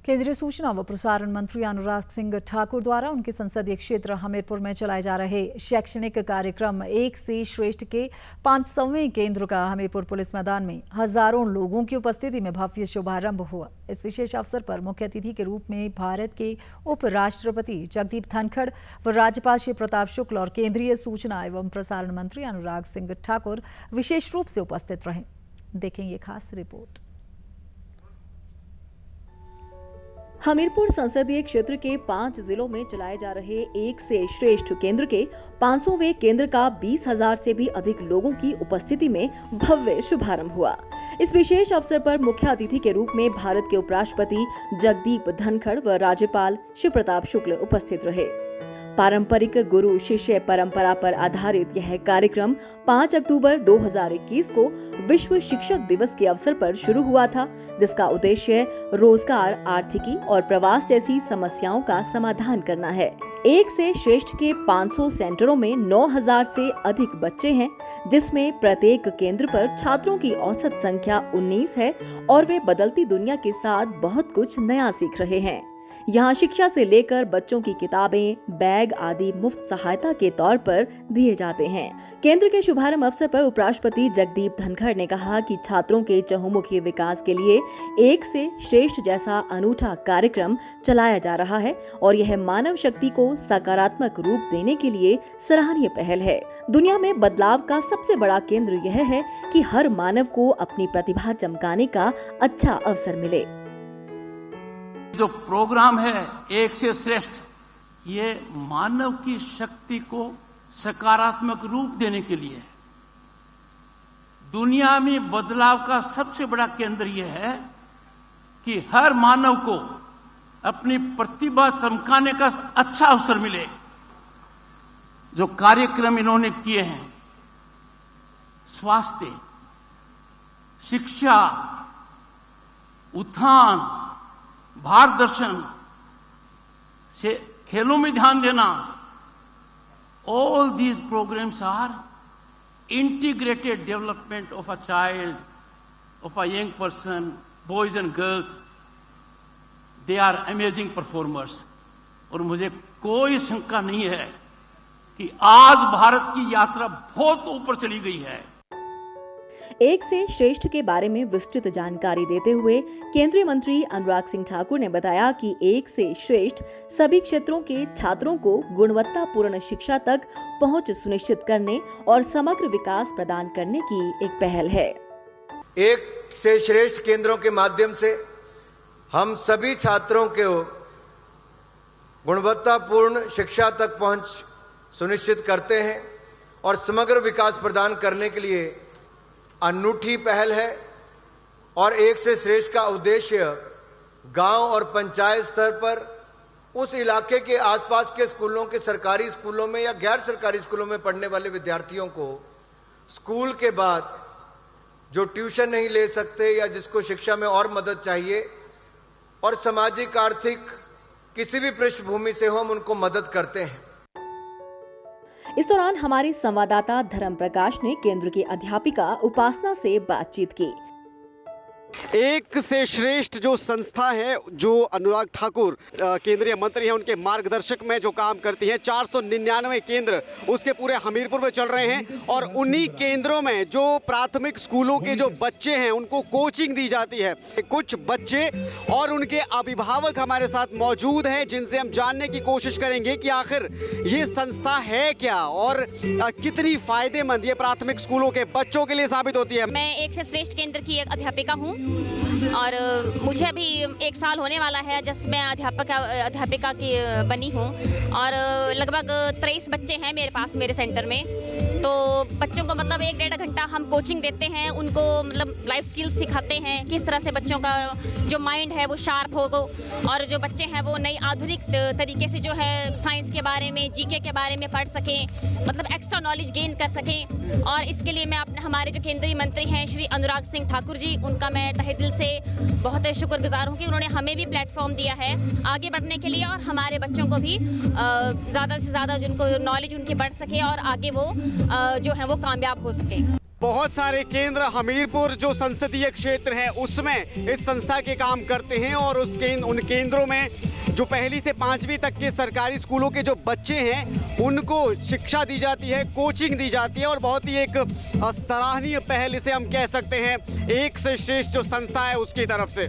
केंद्रीय सूचना व प्रसारण मंत्री अनुराग सिंह ठाकुर द्वारा उनके संसदीय क्षेत्र हमीरपुर में चलाए जा रहे शैक्षणिक कार्यक्रम एक से श्रेष्ठ के 500वें केंद्र का हमीरपुर पुलिस मैदान में हजारों लोगों की उपस्थिति में भव्य शुभारंभ हुआ। इस विशेष अवसर पर मुख्य अतिथि के रूप में भारत के उपराष्ट्रपति जगदीप धनखड़ व राज्यपाल श्री प्रताप शुक्ल और केंद्रीय सूचना एवं प्रसारण मंत्री अनुराग सिंह ठाकुर विशेष रूप से उपस्थित रहे। देखें ये खास रिपोर्ट। हमीरपुर संसदीय क्षेत्र के 5 जिलों में चलाए जा रहे एक से श्रेष्ठ केंद्र के 500वें केंद्र का 20,000 से भी अधिक लोगों की उपस्थिति में भव्य शुभारंभ हुआ। इस विशेष अवसर पर मुख्य अतिथि के रूप में भारत के उपराष्ट्रपति जगदीप धनखड़ व राज्यपाल श्री प्रताप शुक्ल उपस्थित रहे। पारंपरिक गुरु शिष्य परंपरा पर आधारित यह कार्यक्रम 5 अक्टूबर 2021 को विश्व शिक्षक दिवस के अवसर पर शुरू हुआ था, जिसका उद्देश्य रोजगार, आर्थिकी और प्रवास जैसी समस्याओं का समाधान करना है। एक से श्रेष्ठ के 500 सेंटरों में 9,000 से अधिक बच्चे हैं, जिसमें प्रत्येक केंद्र पर छात्रों की औसत संख्या 19 है और वे बदलती दुनिया के साथ बहुत कुछ नया सीख रहे हैं। यहाँ शिक्षा से लेकर बच्चों की किताबें, बैग आदि मुफ्त सहायता के तौर पर दिए जाते हैं। केंद्र के शुभारंभ अवसर पर उपराष्ट्रपति जगदीप धनखड़ ने कहा कि छात्रों के चहुमुखी विकास के लिए एक से श्रेष्ठ जैसा अनूठा कार्यक्रम चलाया जा रहा है और यह मानव शक्ति को सकारात्मक रूप देने के लिए सराहनीय पहल है। दुनिया में बदलाव का सबसे बड़ा केंद्र यह है कि हर मानव को अपनी प्रतिभा चमकाने का अच्छा अवसर मिले। जो प्रोग्राम है एक से श्रेष्ठ, ये मानव की शक्ति को सकारात्मक रूप देने के लिए है। दुनिया में बदलाव का सबसे बड़ा केंद्र यह है कि हर मानव को अपनी प्रतिभा चमकाने का अच्छा अवसर मिले। जो कार्यक्रम इन्होंने किए हैं, स्वास्थ्य, शिक्षा, उत्थान, भारत दर्शन से खेलों में ध्यान देना, all these programs are integrated development of a child, of a young person, boys and girls. They are amazing performers. और मुझे कोई शंका नहीं है कि आज भारत की यात्रा बहुत ऊपर चली गई है। एक से श्रेष्ठ के बारे में विस्तृत जानकारी देते हुए केंद्रीय मंत्री अनुराग सिंह ठाकुर ने बताया कि एक से श्रेष्ठ सभी क्षेत्रों के छात्रों को गुणवत्तापूर्ण शिक्षा तक पहुंच सुनिश्चित करने और समग्र विकास प्रदान करने की एक पहल है। एक से श्रेष्ठ केंद्रों के माध्यम से हम सभी छात्रों को गुणवत्तापूर्ण शिक्षा तक पहुंच सुनिश्चित करते हैं और समग्र विकास प्रदान करने के लिए अनूठी पहल है। और एक से श्रेष्ठ का उद्देश्य गांव और पंचायत स्तर पर उस इलाके के आसपास के स्कूलों के सरकारी स्कूलों में या गैर सरकारी स्कूलों में पढ़ने वाले विद्यार्थियों को स्कूल के बाद जो ट्यूशन नहीं ले सकते या जिसको शिक्षा में और मदद चाहिए और सामाजिक आर्थिक किसी भी पृष्ठभूमि से हो, हम उनको मदद करते हैं। इस दौरान हमारे संवाददाता धर्म प्रकाश ने केंद्र की अध्यापिका उपासना से बातचीत की। एक से श्रेष्ठ जो संस्था है, जो अनुराग ठाकुर केंद्रीय मंत्री हैं, उनके मार्गदर्शक में जो काम करती है, 499 केंद्र उसके पूरे हमीरपुर में चल रहे हैं और उन्हीं केंद्रों में जो प्राथमिक स्कूलों के जो बच्चे हैं उनको कोचिंग दी जाती है। कुछ बच्चे और उनके अभिभावक हमारे साथ मौजूद हैं, जिनसे हम जानने की कोशिश करेंगे कि आखिर ये संस्था है क्या और कितनी फायदेमंद ये प्राथमिक स्कूलों के बच्चों के लिए साबित होती है। मैं एक से श्रेष्ठ केंद्र की एक अध्यापिका हूँ और मुझे अभी 1 साल होने वाला है जब मैं अध्यापिका की बनी हूँ और लगभग 23 बच्चे हैं मेरे पास मेरे सेंटर में। तो बच्चों को मतलब 1-1.5 घंटा हम कोचिंग देते हैं, उनको मतलब लाइफ स्किल्स सिखाते हैं, किस तरह से बच्चों का जो माइंड है वो शार्प हो और जो बच्चे हैं वो नई आधुनिक तरीके से जो है साइंस के बारे में, जीके के बारे में पढ़ सकें, मतलब एक्स्ट्रा नॉलेज गेन कर सकें। और इसके लिए मैं अपने हमारे जो केंद्रीय मंत्री हैं श्री अनुराग सिंह ठाकुर जी, उनका मैं तहे दिल से बहुत शुक्रगुजार हूँ कि उन्होंने हमें भी प्लेटफॉर्म दिया है आगे बढ़ने के लिए और हमारे बच्चों को भी ज़्यादा से ज़्यादा जिनको नॉलेज उनकी बढ़ सके और आगे वो जो है वो कामयाब हो सके। बहुत सारे केंद्र हमीरपुर जो संसदीय क्षेत्र है उसमें इस संस्था के काम करते हैं और उन केंद्रों में जो पहली से 5वीं तक के सरकारी स्कूलों के जो बच्चे हैं उनको शिक्षा दी जाती है, कोचिंग दी जाती है और बहुत ही एक सराहनीय पहल इसे हम कह सकते हैं एक से श्रेष्ठ जो संस्था है उसकी तरफ से।